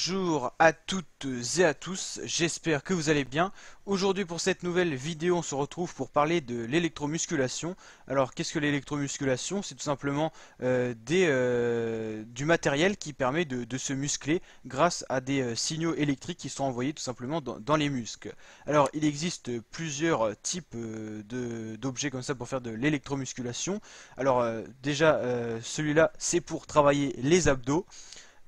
Bonjour à toutes et à tous, j'espère que vous allez bien. Aujourd'hui pour cette nouvelle vidéo, on se retrouve pour parler de l'électromusculation. Alors qu'est-ce que l'électromusculation? C'est tout simplement du matériel qui permet de se muscler grâce à des signaux électriques qui sont envoyés tout simplement dans les muscles. Alors il existe plusieurs types d'objets comme ça pour faire de l'électromusculation. Alors déjà celui-là c'est pour travailler les abdos.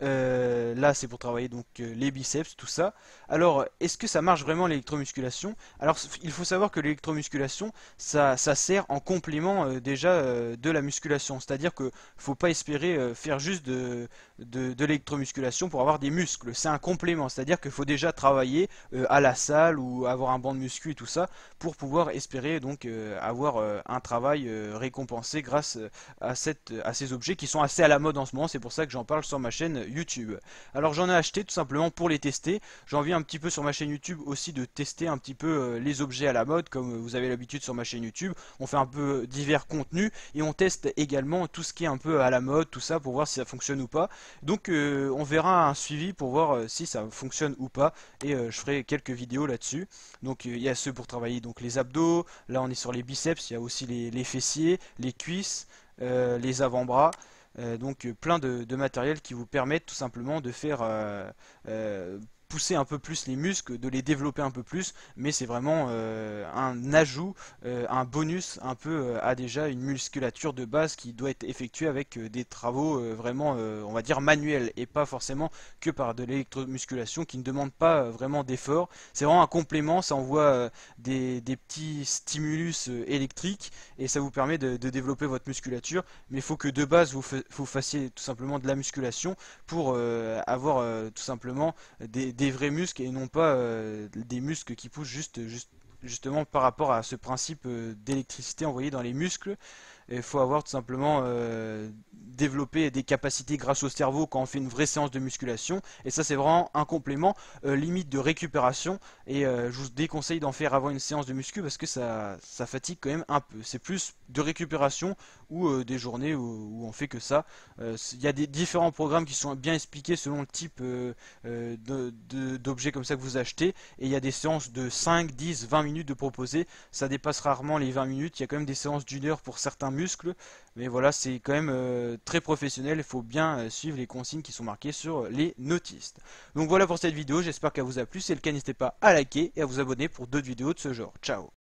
Là, c'est pour travailler donc les biceps, tout ça. Alors, est-ce que ça marche vraiment l'électromusculation? Alors, il faut savoir que l'électromusculation, ça sert en complément déjà de la musculation. C'est-à-dire que faut pas espérer faire juste de l'électromusculation pour avoir des muscles. C'est un complément. C'est-à-dire qu'il faut déjà travailler à la salle ou avoir un banc de muscu et tout ça pour pouvoir espérer donc avoir un travail récompensé grâce à ces objets qui sont assez à la mode en ce moment. C'est pour ça que j'en parle sur ma chaîne YouTube. Alors j'en ai acheté tout simplement pour les tester. J'ai envie un petit peu sur ma chaîne YouTube aussi de tester un petit peu les objets à la mode comme vous avez l'habitude sur ma chaîne YouTube. On fait un peu divers contenus et on teste également tout ce qui est un peu à la mode, tout ça pour voir si ça fonctionne ou pas. Donc on verra un suivi pour voir si ça fonctionne ou pas et je ferai quelques vidéos là-dessus. Donc il y a ceux pour travailler donc les abdos, là on est sur les biceps, il y a aussi les fessiers, les cuisses, les avant-bras. Donc plein de matériel qui vous permettent tout simplement de faire pousser un peu plus les muscles, de les développer un peu plus, mais c'est vraiment un ajout, un bonus un peu à déjà une musculature de base qui doit être effectuée avec des travaux vraiment, on va dire, manuels et pas forcément que par de l'électromusculation qui ne demande pas vraiment d'effort. C'est vraiment un complément, ça envoie des petits stimulus électriques et ça vous permet de développer votre musculature, mais il faut que de base vous fassiez tout simplement de la musculation pour avoir tout simplement des vrais muscles et non pas des muscles qui poussent justement par rapport à ce principe d'électricité envoyée dans les muscles. Il faut avoir tout simplement développé des capacités grâce au cerveau quand on fait une vraie séance de musculation. Et ça, c'est vraiment un complément limite de récupération. Et je vous déconseille d'en faire avant une séance de muscu parce que ça fatigue quand même un peu. C'est plus de récupération ou des journées où on fait que ça. Il y a des différents programmes qui sont bien expliqués selon le type d'objet comme ça que vous achetez. Et il y a des séances de 5, 10, 20 minutes de proposer. Ça dépasse rarement les 20 minutes. Il y a quand même des séances d'une heure pour certains muscles. Mais voilà, c'est quand même très professionnel. Il faut bien suivre les consignes qui sont marquées sur les notistes. Donc voilà pour cette vidéo. J'espère qu'elle vous a plu. Si c'est le cas, n'hésitez pas à liker et à vous abonner pour d'autres vidéos de ce genre. Ciao!